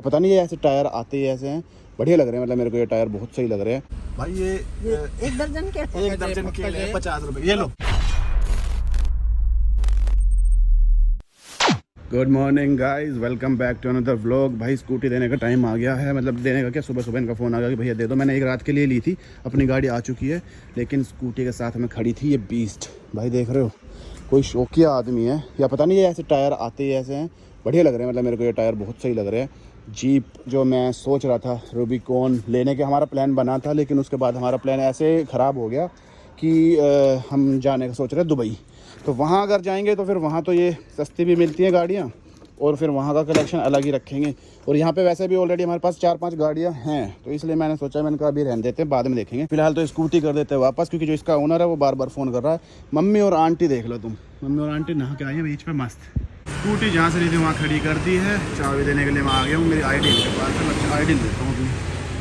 पता नहीं ये ऐसे टायर आते ही ऐसे हैं, बढ़िया लग रहे हैं। मतलब मेरे को ये टायर बहुत सही लग रहे हैं भाई। ये एक दर्जन के 50 रुपए। ये लो। Good morning guys, welcome back to another vlog. भाई स्कूटी देने का टाइम आ गया है, मतलब देने का क्या, सुबह सुबह इनका फ़ोन आ गया कि भैया दे दो। मैंने एक रात के लिए ली थी, अपनी गाड़ी आ चुकी है, लेकिन स्कूटी के साथ में खड़ी थी ये बीस्ट। भाई देख रहे हो, कोई शौकिया आदमी है या पता नहीं, ये ऐसे टायर आते ही ऐसे हैं, बढ़िया लग रहे हैं। मतलब मेरे को ये टायर बहुत सही लग रहे हैं। जीप जो मैं सोच रहा था रूबिकॉन लेने के, हमारा प्लान बना था, लेकिन उसके बाद हमारा प्लान ऐसे ख़राब हो गया कि हम जाने का सोच रहे हैं दुबई। तो वहाँ अगर जाएंगे तो फिर वहाँ तो ये सस्ती भी मिलती हैं गाड़ियाँ, और फिर वहाँ का कलेक्शन अलग ही रखेंगे। और यहाँ पे वैसे भी ऑलरेडी हमारे पास 4-5 गाड़ियाँ हैं, तो इसलिए मैंने सोचा मैंने कहा अभी रहने देते हैं, बाद में देखेंगे। फिलहाल तो स्कूटी कर देते हैं वापस, क्योंकि जो इसका ओनर है वो बार बार फ़ोन कर रहा है। मम्मी और आंटी देख लो तुम, मम्मी और आंटी नहा के आई है बीच पे मस्त। स्कूटी जहाँ से ली थी वहाँ खड़ी कर दी है, चाबी देने के लिए मैं आ गया हूँ। मेरी ID इनके पास है, मैं ID देता हूँ अपनी।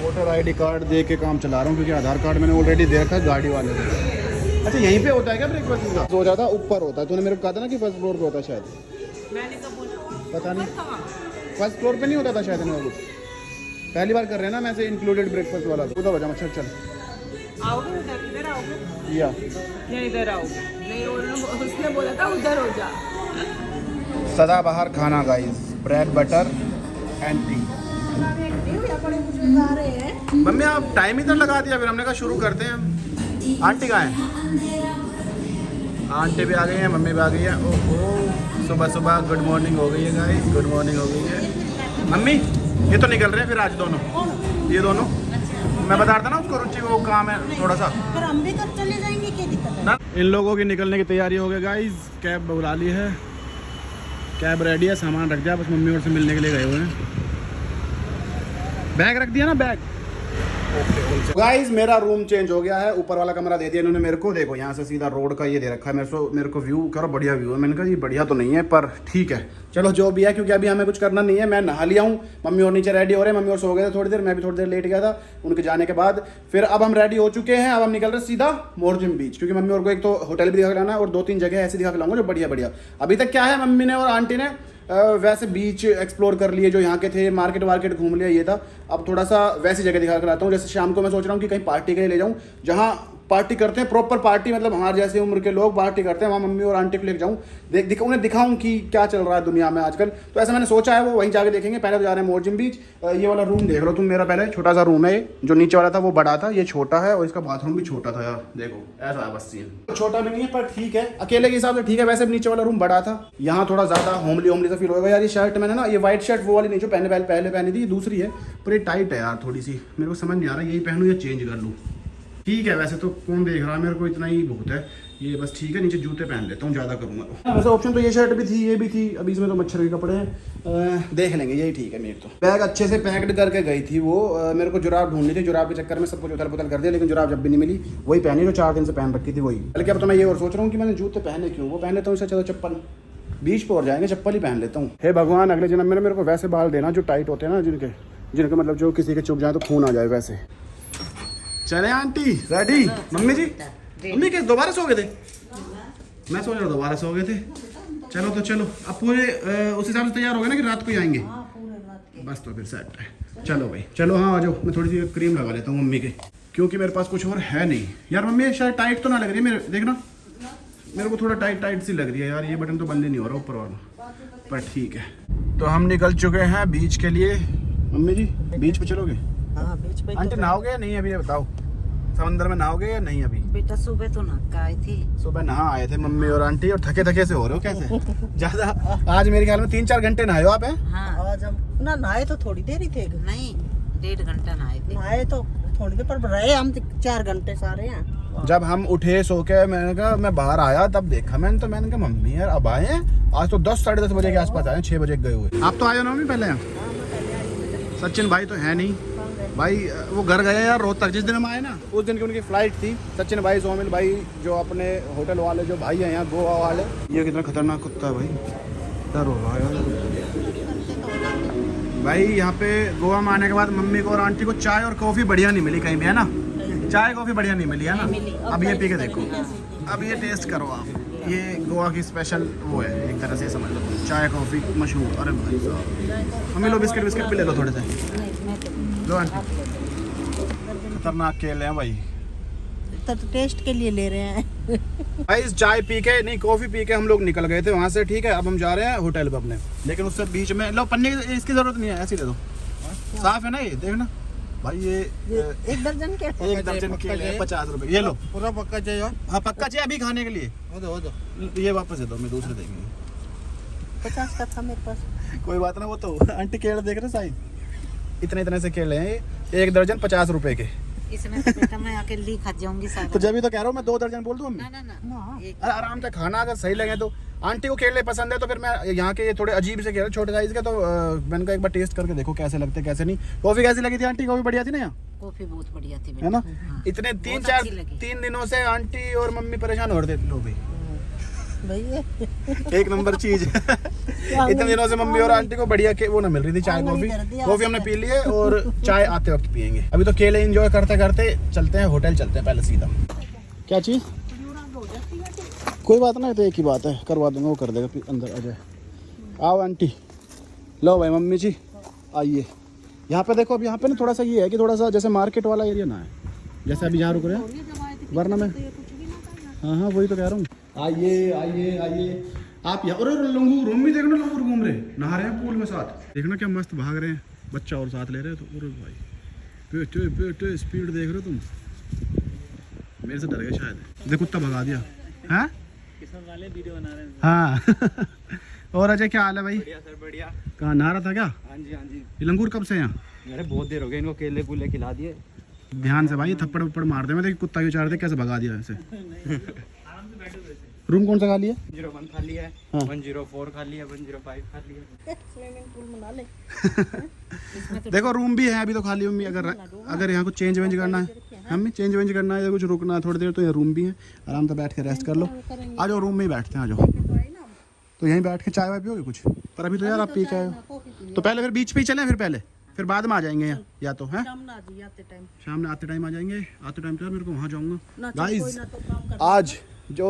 वोटर ID कार्ड दे के काम चला रहा हूँ, क्योंकि आधार कार्ड मैंने ऑलरेडी दे रखा है गाड़ी वाले को। अच्छा यहीं पे होता है क्या ब्रेकफास्ट का? सोचा था ऊपर होता है, तूने मेरे को कहा था ना कि फर्स्ट फ्लोर पे होता है शायद। मैंने तो बोला पता नहीं, फर्स्ट फ्लोर पे नहीं होता था शायद। इन्होंने कुछ पहली बार कर रहे हैं ना, मैं से इंक्लूडेड ब्रेकफास्ट वाला। उधर हो जा, अच्छा चल आओगे उधर, इधर आओगे या या इधर आओगे? नहीं, उसने बोला था उधर हो जा। सदाबहार खाना guys, bread butter and T. Mummy आप टाइम इधर लगा दिया, फिर हमने कहा शुरू करते हैं। आंटी कहाँ है? आंटी भी आ गई है, मम्मी भी आ गई है। ओहो, सुबह सुबह गुड मॉर्निंग हो गई है गाइस, गुड मॉर्निंग हो गई है। मम्मी ये तो निकल रहे हैं फिर आज दोनों, ये दोनों। मैं बता रहा था ना उसको, रुचि को काम है थोड़ा सा। फिर हम भी कर चले जाएंगे, क्या दिक्कत है? ना इन लोगों की निकलने की तैयारी हो गई गाइस। कैब बुला ली है, कैब रेडी है, सामान रख दिया, बस मम्मी और से मिलने के लिए गए हुए हैं। बैग रख दिया ना, बैग। गाइस मेरा रूम चेंज हो गया है, ऊपर वाला कमरा दे दिया इन्होंने मेरे को। देखो यहाँ से सीधा रोड का ये दे रखा है मेरे को व्यू करो, बढ़िया व्यू है। मैंने कहा ये बढ़िया तो नहीं है, पर ठीक है चलो जो भी है, क्योंकि अभी हमें कुछ करना नहीं है। मैं नहा लिया हूँ, मम्मी और नीचे रेडी हो रहे हैं। मम्मी और सो गए थे थोड़ी देर, मैं भी थोड़ी देर लेट गया था उनके जाने के बाद। फिर अब हम रेडी हो चुके हैं, अब हम निकल रहे सीधा मोरजिम बीच, क्योंकि मम्मी और को एक तो होटल भी दिखा के लाना है और 2-3 जगह ऐसी दिखा के लाऊंगा जो बढ़िया बढ़िया। अभी तक क्या है, मम्मी ने और आंटी ने वैसे बीच एक्सप्लोर कर लिए जो यहाँ के थे, मार्केट वार्केट घूम लिया, ये था। अब थोड़ा सा वैसी जगह दिखा कर लाता हूँ। जैसे शाम को मैं सोच रहा हूँ कि कहीं पार्टी के लिए ले जाऊँ, जहाँ पार्टी करते हैं, प्रॉपर पार्टी, मतलब हमारे जैसे उम्र के लोग पार्टी करते हैं, वहाँ मम्मी और आंटी को लेकर जाऊँ, उन्हें दिखाऊँ कि क्या चल रहा है दुनिया में आजकल। तो ऐसा मैंने सोचा है, वो वहीं जाके देखेंगे। पहले तो जा रहे हैं मोरजिम बीच। ये वाला रूम देख लो तुम मेरा, पहले छोटा सा रूम है ये, जो नीचे वाला था वो बड़ा था, ये छोटा है, और इसका बाथरूम भी छोटा था यार। देखो ऐसा है बस सीन, छोटा भी नहीं है पर ठीक है, अकेले के हिसाब से ठीक है। वैसे भी नीचे वाला रूम बड़ा था, यहाँ थोड़ा ज्यादा होमली सा फील होगा यार। ये शर्ट मैंने ना, ये व्हाइट शर्ट वो वाली नहीं जो पहले पहनी थी, दूसरी है, पर ये टाइट है यार थोड़ी सी। मेरे को समझ नहीं आ रहा यही पहनूं या चेंज कर लूँ। ठीक है वैसे तो कौन देख रहा है, मेरे को इतना ही बहुत है ये बस। ठीक है नीचे जूते पहन लेता हूँ, ज़्यादा करूँगा। वैसे ऑप्शन तो ये शर्ट भी थी, ये भी थी, अभी इसमें तो मच्छर के कपड़े हैं, देख लेंगे, यही ठीक है। मेरे तो बैग अच्छे से पैक्ड करके गई थी वो। मेरे को जुराब ढूंढनी थी, जुराब के चक्कर में सब कुछ उथल पुथल कर दिया, लेकिन जुराब जब भी नहीं मिली, वही पहनी जो 4 दिन से पहन रखी थी वही। बल्कि अब तो मैं ये और सोच रहा हूँ कि मैंने जूते पहने क्यों, वो पहन लेता हूँ, इससे अच्छा चप्पल। बीच पर और जाएंगे, चप्पल ही पहन लेता हूँ। हे भगवान अगले जन्म में मेरे को वैसे बाल देना जो टाइट होते हैं ना, जिनके मतलब जो किसी के चुभ जाए तो खून आ जाए वैसे। चले आंटी रेडी? मम्मी जी, मम्मी के दोबारा सो गए थे? मैं सोच रहा दोबारा सो गए थे। चलो तो चलो, अब पूरे उस हिसाब से तैयार हो गए ना कि रात को ही आएंगे? बस तो फिर सेट है। चलो भाई चलो, हाँ आ जाओ। मैं थोड़ी सी क्रीम लगा लेता हूँ मम्मी के, क्योंकि मेरे पास कुछ और है नहीं यार। मम्मी शायद टाइट तो ना लग रही है मेरे, देखना मेरे को थोड़ा टाइट सी लग रही है यार। ये बटन तो बंद ही नहीं हो रहा ऊपर वाला, पर ठीक है। तो हम निकल चुके हैं बीच के लिए। मम्मी जी बीच पे चलोगे? हाँ बीच पे। आंटी नहाओगे या नहीं अभी, ये बताओ, समंदर में नहाओगे या नहीं अभी? बेटा सुबह तो नहा आई थी, सुबह नहा आए थे मम्मी और आंटी, और थके थके से हो रहे हो कैसे? ज्यादा आज मेरे ख्याल में 3-4 घंटे नहाए हो आप? हैं हाँ आज हम ना नहाए तो थोड़ी देर ही थे, नहीं 1.5 घंटा नहाए थे। नहाए तो थोड़ी देर पर रहे हम 4 घंटे सारे हैं। जब हम उठे सो के, मैंने कहा मैं बाहर आया तब देखा मैंने, तो मैंने कहा मम्मी यार अब आए हैं। आज तो 10-10:30 बजे के आसपास आए, 6 बजे गए हुए। आप तो आए हो ना मम्मी पहले? सचिन भाई तो है नहीं भाई, वो घर गए यार रोहतक। जिस दिन हम आए ना उस दिन की उनकी फ्लाइट थी। सचिन भाई, सोमिल भाई, जो अपने होटल वाले जो भाई हैं यहाँ गोवा वाले। ये कितना खतरनाक कुत्ता है भाई, डर हो रहा है यार भाई। यहाँ पे गोवा में आने के बाद मम्मी को और आंटी को चाय और कॉफ़ी बढ़िया नहीं मिली कहीं भी, है ना? चाय कॉफ़ी बढ़िया नहीं मिली है ना? अब ये पी के देखो, अब ये टेस्ट करो आप। ये गोवा की स्पेशल वो है एक तरह से, समझ लो चाय कॉफ़ी मशहूर। अरे भाई साहब हमें लो बिस्किट भी ले लो थोड़े से। लो आंटी, खतरनाक केले हैं भाई, तो टेस्ट के लिए ले रहे हैं। भाई चाय पी के नहीं कॉफ़ी पी के हम लोग निकल गए थे वहाँ से, ठीक है। अब हम जा रहे हैं होटल पे अपने, लेकिन उससे बीच में लो पन्नी इसकी ज़रूरत नहीं है, ऐसे ही दे दो, साफ है ना ये, देखना भाई ये 1 दर्जन के 1 दर्जन केले 50 रुपए। ये लो पूरा पक्का चाहिए। हाँ पक्का चाहिए अभी खाने के लिए। हो दो ये वापस दे दो, मैं दूसरे देंगे। 50 का था मेरे पास। कोई बात ना, वो तो आंटी केले देख रहे साइज, इतने से केले हैं ये, 1 दर्जन 50 रुपए के। इसमें तो बेटा मैं अकेली खा जाऊंगी सारा। तो जब भी तो कह रहा हूँ मैं 2 दर्जन बोल दूँ अम्मी। ना अरे आराम से खाना, अगर सही लगे तो। आंटी को केले पसंद है तो फिर मैं यहाँ के ये थोड़े अजीब से केले छोटे साइज के, तो मैंने कहा एक बार टेस्ट करके देखो कैसे लगते कैसे नहीं। कॉफी कैसी लगी थी आंटी? कॉफी बढ़िया थी ना यहाँ? कॉफी बहुत बढ़िया थी है ना। हाँ। इतने बहुत अच्छी लगी। 3 दिनों से आंटी और मम्मी परेशान हो रहे थे। लो भाई भैया 1 नंबर चीज। इतने दिनों से मम्मी और आंटी को बढ़िया के वो ना मिल रही थी चाय कॉफी। कॉफी हमने पी ली है और चाय आते वक्त पियेंगे। अभी तो केले एंजॉय करते करते चलते हैं होटल, चलते हैं पहले सीधा। क्या चीज? कोई बात नहीं, तो एक ही बात है, करवा दूंगा, वो कर देगा। फिर अंदर आ जाए। आओ आंटी, लो भाई मम्मी जी आइए। यहाँ पे देखो, अब यहाँ पे ना थोड़ा सा ये है कि थोड़ा सा जैसे मार्केट वाला एरिया ना है, जैसे अभी यहाँ रुक रहे हैं, वरना मैं हाँ वही तो कह रहा हूँ। आइए आइए आइए आप यहाँ। और लंगूर रूम भी देखना, लंगूर घूम रहे, नहा रहे हैं पूल में साथ, देखना क्या मस्त भाग रहे हैं, बच्चा और साथ ले रहे हैं। तो अरे भाई बेटे स्पीड देख रहे हो तुम, मेरे से डर गए शायद। देखो कुत्ता भगा दिया है। वीडियो बना रहे हैं। हाँ और अजय क्या हाल है भाई? बढ़िया सर बढ़िया। कहाँ नहा रहा था क्या? हाँ जी हाँ जी। ये लंगूर कब से यहाँ? अरे बहुत देर हो गई, इनको केले कूले खिला दिए। ध्यान से भाई, थप्पड़ वप्पड़ मार दे। मैं देखिए कुत्ता क्यों चाह रहे थे, कैसे भगा दिया ऐसे। रूम कौन सा खाली है? 101 खाली है, हाँ। 104 खाली है, 105 खाली है। स्विमिंग पूल बना ले। देखो रूम भी है अभी तो खाली। मम्मी अगर यहाँ कुछ चेंज वेंज करना है, हमें चेंज वेंज करना है या कुछ रुकना है थोड़ी देर, तो यहाँ रूम भी है, आराम से बैठ के रेस्ट कर लो। आ जाओ रूम में ही बैठते हैं, आ जाओ। तो यहीं बैठ के चाय वाय पियोगे कुछ? पर अभी तो यार आप पी के आए हो, तो पहले फिर बीच पे ही चलें, फिर बाद में आ जाएंगे यहाँ, या तो है शाम में आते टाइम आ जाएंगे। आते टाइम तो यार मेरे को वहाँ जाऊँगा गाइस। आज जो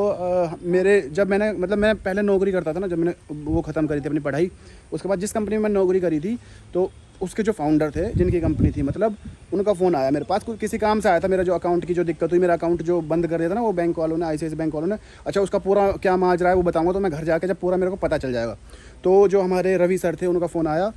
जब मैंने पहले नौकरी करता था ना, जब मैंने वो ख़त्म करी थी अपनी पढ़ाई, उसके बाद जिस कंपनी में मैं नौकरी करी थी, तो उसके जो फाउंडर थे, जिनकी कंपनी थी, मतलब उनका फ़ोन आया मेरे पास, किसी काम से आया था। मेरा जो अकाउंट की जो दिक्कत हुई, मेरा अकाउंट जो बंद कर दिया था ना वो बैंक वालों ने, ICICI बैंक वालों ने। अच्छा उसका पूरा क्या माजरा है वो बताऊँगा तो मैं घर जाके, जब पूरा मेरे को पता चल जाएगा। तो जो हमारे रवि सर थे, उनका फ़ोन आया,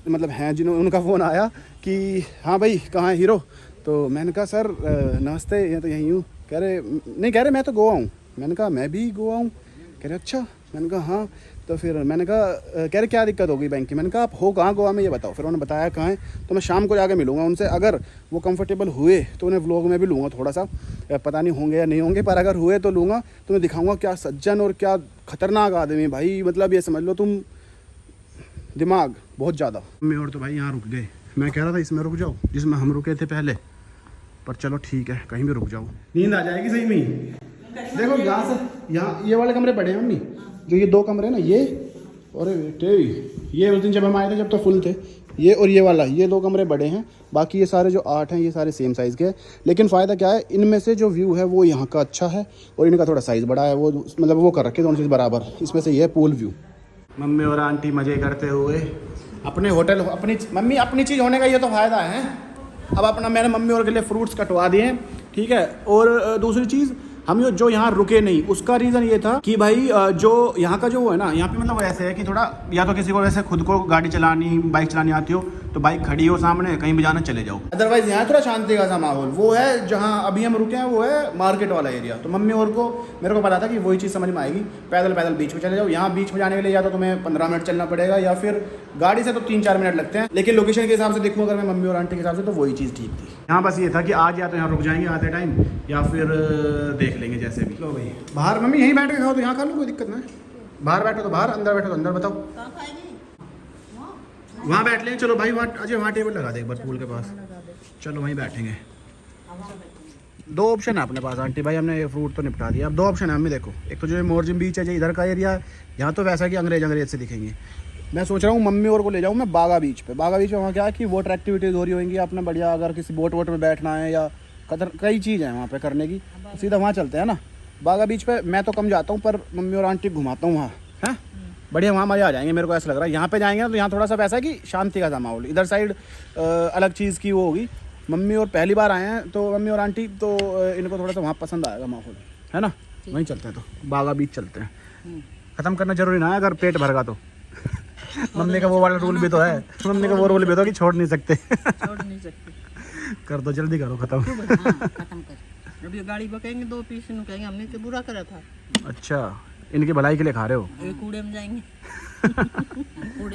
मतलब हैं जिन्होंने, उनका फ़ोन आया कि हाँ भाई कहाँ है हीरो। तो मैंने कहा सर नमस्ते, ये तो यहीं हूँ। कह रहे मैं तो गोवा हूँ। मैंने कहा मैं भी गोवा हूँ। कह रहे अच्छा। मैंने कहा हाँ। तो फिर मैंने कहा कह रहे क्या दिक्कत होगी बैंक की? मैंने कहा आप हो कहाँ गोवा में ये बताओ। फिर उन्होंने बताया कहाँ है, तो मैं शाम को जाके मिलूँगा उनसे। अगर वो कंफर्टेबल हुए तो उन्हें व्लॉग में भी लूँगा, थोड़ा सा पता नहीं होंगे या नहीं होंगे, पर अगर हुए तो लूँगा। तो मैं दिखाऊँगा क्या सज्जन और क्या खतरनाक आदमी भाई, मतलब ये समझ लो तुम, दिमाग बहुत ज़्यादा। मैं और तो भाई यहाँ रुक गए। मैं कह रहा था इसमें रुक जाओ जिसमें हम रुके थे पहले, पर चलो ठीक है कहीं भी रुक जाओ, नींद आ जाएगी सही में। देखो यहाँ से यहाँ ये वाले कमरे बड़े हैं मम्मी, जो ये 2 कमरे ना ये, और ये उस दिन जब हम आए थे जब तो फुल थे, ये और ये वाला, ये 2 कमरे बड़े हैं। बाकी ये सारे जो 8 हैं ये सारे सेम साइज़ के हैं। लेकिन फ़ायदा क्या है, इनमें से जो व्यू है वो यहाँ का अच्छा है और इनका थोड़ा साइज़ बड़ा है, वो मतलब वो कर रखे दोनों चीज़ बराबर। इसमें से ये है पूल व्यू। मम्मी और आंटी मज़े करते हुए अपने होटल, अपनी चीज़ होने का ये तो फ़ायदा है। अब मैंने मम्मी और के लिए फ्रूट्स कटवा दिए, ठीक है। और दूसरी चीज़, हम जो यहाँ रुके नहीं, उसका रीज़न ये था कि भाई जो यहाँ का जो वो है ना, यहाँ पे मतलब ऐसे है कि थोड़ा, या तो किसी को वैसे खुद को गाड़ी चलानी, बाइक चलानी आती हो तो बाइक खड़ी हो सामने, कहीं भी जाना चले जाओ। अदरवाइज यहाँ थोड़ा शांति का सा माहौल वो है। जहाँ अभी हम रुके हैं वो है मार्केट वाला एरिया। तो मम्मी और को मेरे को पता था कि वही चीज़ समझ में आएगी, पैदल बीच में चले जाओ। यहाँ बीच में जाने के लिए या तो तुम्हें 15 मिनट चलना पड़ेगा, या फिर गाड़ी से तो 3-4 मिनट लगते हैं। लेकिन लोकेशन के हिसाब से देखूँ अगर मैं मम्मी और आंटी के हिसाब से, तो वही चीज़ ठीक थी। यहाँ बस ये था कि आज या तो यहाँ रुक जाएंगे आते टाइम, या फिर देख लेंगे जैसे भी। लो भाई बाहर मम्मी यहीं बैठ के खाओ तो यहाँ खा लो, कोई दिक्कत नहीं। बाहर बैठो तो बाहर, अंदर बैठो तो अंदर। बताओ वहाँ बैठ लेंगे। चलो भाई वहाँ अजय वहाँ टेबल लगा दे एक बार पूल के पास, चलो वहीं बैठेंगे। 2 ऑप्शन है अपने पास आंटी भाई, हमने ये फ्रूट तो निपटा दिया। अब 2 ऑप्शन है हमें, देखो एक तो जो मोरजिम बीच है, जो इधर का एरिया है, यहाँ तो वैसा कि अंग्रेज से दिखेंगे। मैं सोच रहा हूँ मम्मी और को ले जाऊँ मैं बागा बीच पे। वहाँ क्या है कि वाटर एक्टिविटीज़ हो रही होंगी अपना बढ़िया, अगर किसी बोट वोट में बैठना है या कई चीज़ है वहाँ पे करने की, तो सीधा वहाँ चलते हैं ना। बागा बीच पे मैं तो कम जाता हूँ, पर मम्मी और आंटी घुमाता हूँ वहाँ है बढ़िया, वहाँ मज़ा आ जाएंगे मेरे को ऐसा लग रहा है। यहाँ पे जाएंगे तो यहाँ थोड़ा सा वैसा है कि शांति का सा माहौल, इधर साइड अलग चीज़ की वो होगी। मम्मी और पहली बार आए हैं तो मम्मी और आंटी तो इनको थोड़ा सा वहाँ पसंद आएगा माहौल, है ना। वहीं चलते हैं, तो बागा बीच चलते हैं। ख़त्म करना जरूरी ना है अगर पेट भरगा तो। मम्मी का वो वाला रूल भी तो है, मम्मी का वो रूल भी तो कि छोड़ नहीं सकते। कर दो, जल्दी करो ख़त्म। खत्म कर। जब ये गाड़ी बकेंगे 2 पीस कहेंगे हमने तो बुरा करा था। अच्छा, इनकी भलाई के लिए खा रहे हो। ये कूड़े में जाएंगे।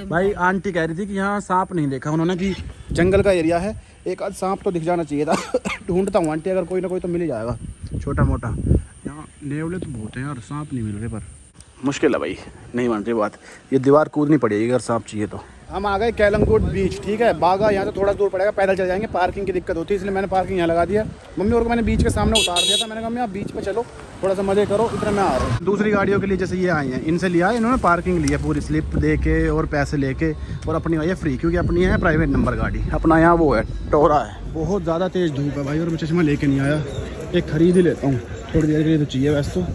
भाई आंटी कह रही थी कि यहाँ सांप नहीं देखा उन्होंने, कि जंगल का एरिया है, एक आध सांप तो दिख जाना चाहिए था। ढूंढता हूँ आंटी, अगर कोई ना कोई तो मिल ही जाएगा छोटा मोटा। यहाँ नेवले तो बहुत हैं यार, सांप नहीं मिल रहे, पर मुश्किल है भाई, नहीं मान रही बात। ये दीवार कूदनी पड़ेगी अगर सांप चाहिए तो। हम आ गए केलंगुट बीच, ठीक है। बागा यहाँ से थोड़ा दूर पड़ेगा, पैदल चल जाएंगे, पार्किंग की दिक्कत होती है इसलिए मैंने पार्किंग यहाँ लगा दिया। मम्मी और को मैंने बीच के सामने उतार दिया था, मैंने कहा मम्मी आप बीच पे चलो, थोड़ा सा मजे करो, इतने में आ रहे हैं। दूसरी गाड़ियों के लिए जैसे ये आई हैं, इनसे लिया इन्होंने पार्किंग लिया, पूरी स्लिप दे के और पैसे लेके, और अपनी आई है फ्री, क्योंकि अपनी है प्राइवेट नंबर गाड़ी। अपना यहाँ वो है टोरा है। बहुत ज़्यादा तेज़ धूप है भाई, और मैं चश्मा लेके नहीं आया, एक खरीद ही लेता हूँ, थोड़ी देर के लिए तो चाहिए वैसे तो।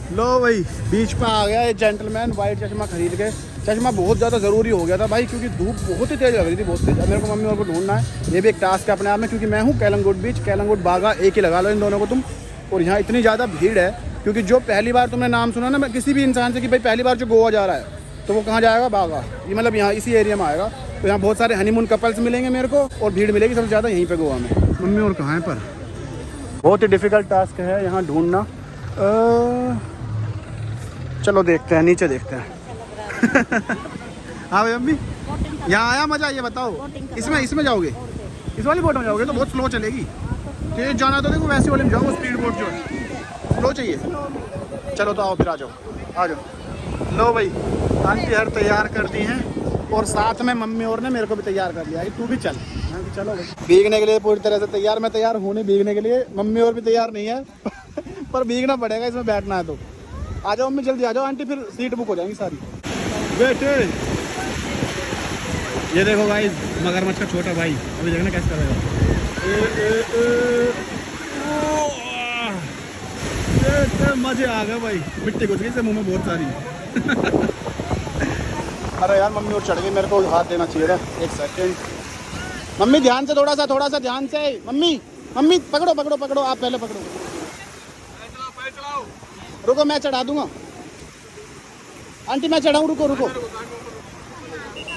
लो भाई बीच पे आ गया ये जेंटलमैन वाइट चश्मा खरीद के। चश्मा बहुत ज़्यादा ज़रूरी हो गया था भाई, क्योंकि धूप बहुत ही तेज़ लग रही थी, बहुत तेज़। मेरे को मम्मी और को ढूंढना है, ये भी एक टास्क है अपने आप में, क्योंकि मैं हूँ केलंगुट बीच, केलंगुट बागा एक ही लगा लो इन दोनों को तुम। और यहाँ इतनी ज़्यादा भीड़ है, क्योंकि जो पहली बार तुमने नाम सुना ना, मैं किसी भी इंसान से कि भाई पहली बार जो गोवा जा रहा है तो वो कहाँ जाएगा, बागा, ये मतलब यहाँ इसी एरिया में आएगा। तो यहाँ बहुत सारे हनीमून कपल्स मिलेंगे मेरे को, और भीड़ मिलेगी सबसे ज़्यादा यहीं पर गोवा में। मम्मी और कहाँ है, पर बहुत ही डिफ़िकल्ट टास्क है यहाँ ढूंढना। चलो देखते हैं, नीचे देखते हैं। हाँ भाई मम्मी, यहाँ आया मज़ा, ये बताओ इसमें जाओगे, इस वाली बोट में जाओगे तो बहुत स्लो चलेगी। तेज जाना तो देखो वैसी वाली में जाओ, स्पीड बोट जो है, स्लो चाहिए। चलो तो आओ फिर, आ जाओ। लो भाई आंटी हर तैयार कर दी हैं, और साथ में मम्मी और ने मेरे को भी तैयार कर लिया है, तू भी चल। चलो भाई, भीगने के लिए पूरी तरह से तैयार, मैं तैयार हूँ नहीं भीगने के लिए, मम्मी और भी तैयार नहीं है। पर भीगना पड़ेगा, इसमें बैठना है तो। आ जाओ मम्मी, जल्दी आ जाओ, आंटी फिर सीट बुक हो जाएंगी सारी। बैठे, ये देखो गाइस मगरमच्छ का छोटा भाई, अभी देखना कैसे करेगा। मजे आ गए भाई, मिट्टी घुस गई से मुंह में बहुत सारी। अरे यार मम्मी और चढ़ गई, मेरे को हाथ देना चाहिए था। एक सेकंड मम्मी, ध्यान से, थोड़ा सा ध्यान से। मम्मी पकड़ो, आप पहले पकड़ो। रुको मैं चढ़ा दूंगा, आंटी मैं चढ़ाऊँ, रुको।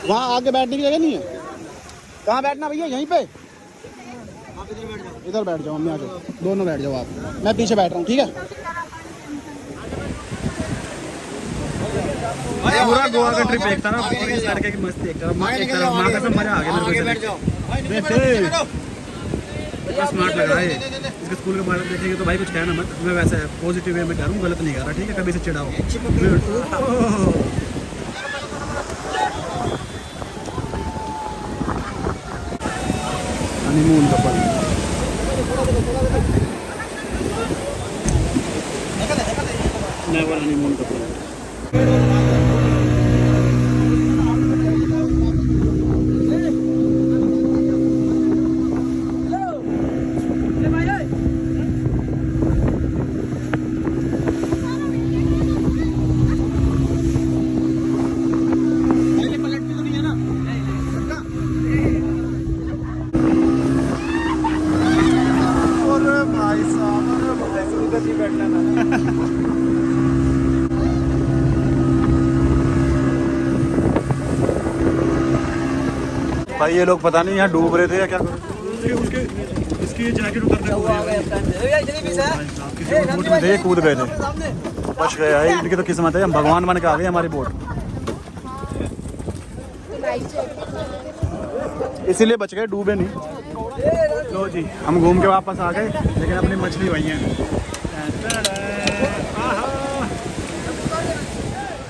वहाँ आगे बैठने की जगह नहीं है। कहाँ बैठना भैया, यहीं पे? इधर बैठ जाओ मम्मी, आ जाओ, दोनों बैठ जाओ आप, मैं पीछे बैठ रहा हूँ, ठीक है। पूरा गोवा का ट्रिप एक था ना, इस लड़के की मस्ती एक तरफ माँ का सब मजा आ गया। स्मार्ट लग रहा है इसके स्कूल के बारे में देखेंगे तो भाई कुछ कहना मत, मैं वैसे पॉजिटिव वे में कह रहा हूँ, गलत नहीं कर रहा, ठीक है, कभी से चिढ़ाओ। Honeymoon couple, never honeymoon couple. भाई ये लोग पता नहीं यहाँ डूब रहे थे या क्या कर रहे थे। उसके इसकी जैकेट उतारने कूद गए थे, बच गए भाई, इनकी तो किस्मत है, हम भगवान बन के आ गए हमारी बोट, इसीलिए बच गए, डूबे नहीं। लो जी हम घूम के वापस आ गए, लेकिन अपनी मछली वही है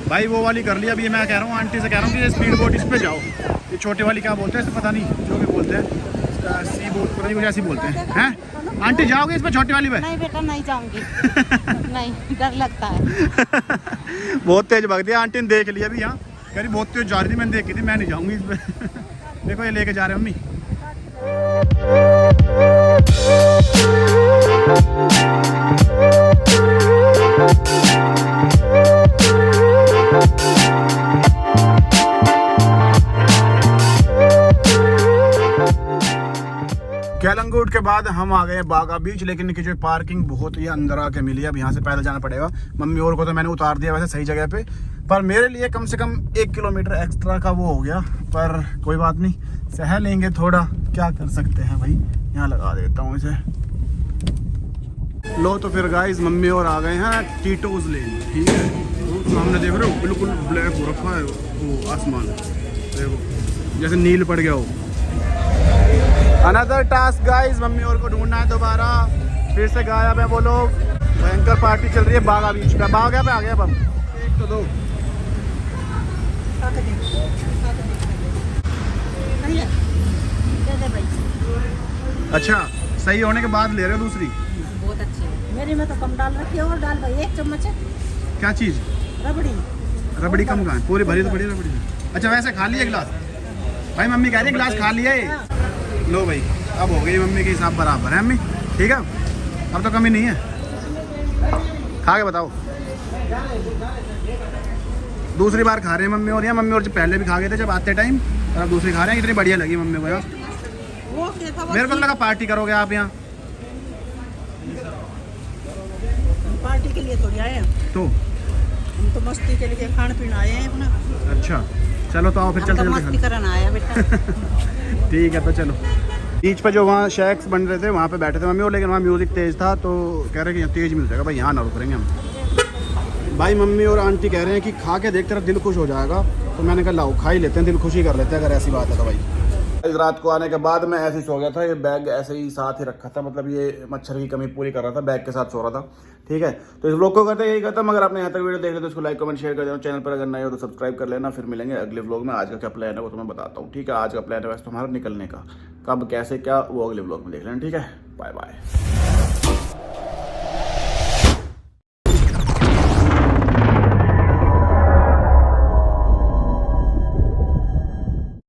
भाई, वो वाली कर ली। अभी मैं कह रहा हूँ आंटी से, कह रहा हूँ कि ये स्पीड बोट इस पे जाओ, ये छोटी वाली क्या बोलते हैं इसे पता नहीं, जो भी बोलते हैं सी बोट, पता नहीं कुछ ऐसी बोलते हैं। आंटी जाओगे इस पे, छोटी वाली पे? नहीं बेटा नहीं जाऊंगी। नहीं, डर लगता है। बहुत तेज भाग दिया आंटी ने, देख लिया अभी यहाँ, कह रही बहुत तेज जा रही थी, मैंने देखी थी, मैं नहीं जाऊँगी इस पे। देखो ये लेके जा रहे हैं मम्मी। केलंगूट के बाद हम आ गए बागा बीच, लेकिन इनकी जो पार्किंग बहुत ही अंदर आके मिली है। अब यहाँ से पैदल जाना पड़ेगा। मम्मी और को तो मैंने उतार दिया वैसे सही जगह पे, पर मेरे लिए कम से कम 1 किलोमीटर एक्स्ट्रा का वो हो गया, पर कोई बात नहीं, सह लेंगे थोड़ा, क्या कर सकते हैं भाई। यहाँ लगा देता हूँ इसे। लो तो फिर गाइस मम्मी और आ गए हैं टीटोज लेन, ठीक है। तो सामने देख रहे हो बिल्कुल ब्लैक हो रखा है वो आसमान, देखो जैसे नील पड़ गया हो। अनदर टास्क गाइस, मम्मी और को ढूंढना है दोबारा, फिर से गायब है वो लोग। भयंकर पार्टी चल रही है बागा बीच पे। बागा पे आ गया अब हम। एक तो दो अच्छा, सही होने के बाद ले रहे हो दूसरी? बहुत अच्छी है। मेरी में तो कम डाल रखी है, और डाल भाई 1 चम्मच है। क्या चीज़? रबड़ी। रबड़ी कम कहाँ है? पूरी भरी तो बड़ी रबड़ी। अच्छा वैसे खा लिया गिलास? भाई मम्मी कह रही है गिलास खा लिया है। लो भाई, अब हो गई मम्मी के हिसाब बराबर है मम्मी, ठीक है, अब तो कमी नहीं है। खा के बताओ। दूसरी बार खा रहे हैं मम्मी और यहाँ। मम्मी और जो पहले भी खा गए थे जब आते टाइम, और अब दूसरी खा रहे हैं। इतनी बढ़िया लगी मम्मी को यार। मेरे को लगा पार्टी करोगे आप यहाँ। पार्टी के लिए थोड़ी आए हैं तो हम, तो मस्ती के लिए खान पीना आए हैं अपना। अच्छा चलो तो आओ फिर चलते मस्ती करना आया बेटा। ठीक है तो चलो। बीच पे जो वहाँ शैक्स बन रहे थे वहाँ पे बैठे थे मम्मी और, लेकिन वहाँ म्यूज़िक तेज़ था तो कह रहे कि यहाँ तेज़ मिल जाएगा भाई, यहाँ ना रुकेंगे हम। भाई मम्मी और आंटी कह रहे हैं कि खा के देख तेरा दिल खुश हो जाएगा, तो मैंने कहा लाओ खा ही लेते हैं, दिल खुश ही कर लेते हैं अगर ऐसी बात है तो भाई। इस रात को आने के बाद मैं ऐसे ही सो गया था। ये बैग ऐसे ही साथ ही रखा था, मतलब ये मच्छर की कमी पूरी कर रहा था, बैग के साथ सो रहा था, ठीक है। तो इस व्लॉग को करते यही खत्म। अगर आपने यहाँ तक वीडियो देख लिया तो इसको लाइक कमेंट शेयर कर देना। चैनल पर अगर नए हो तो सब्सक्राइब कर लेना। फिर मिलेंगे अगले व्लॉग में। आज का क्या प्लान है वो तो मैं बताता हूँ, ठीक है। आज का प्लान है वैसे तुम्हारा निकलने का, कब कैसे क्या वो अगले व्लॉग में देख लेना, ठीक है। Bye bye.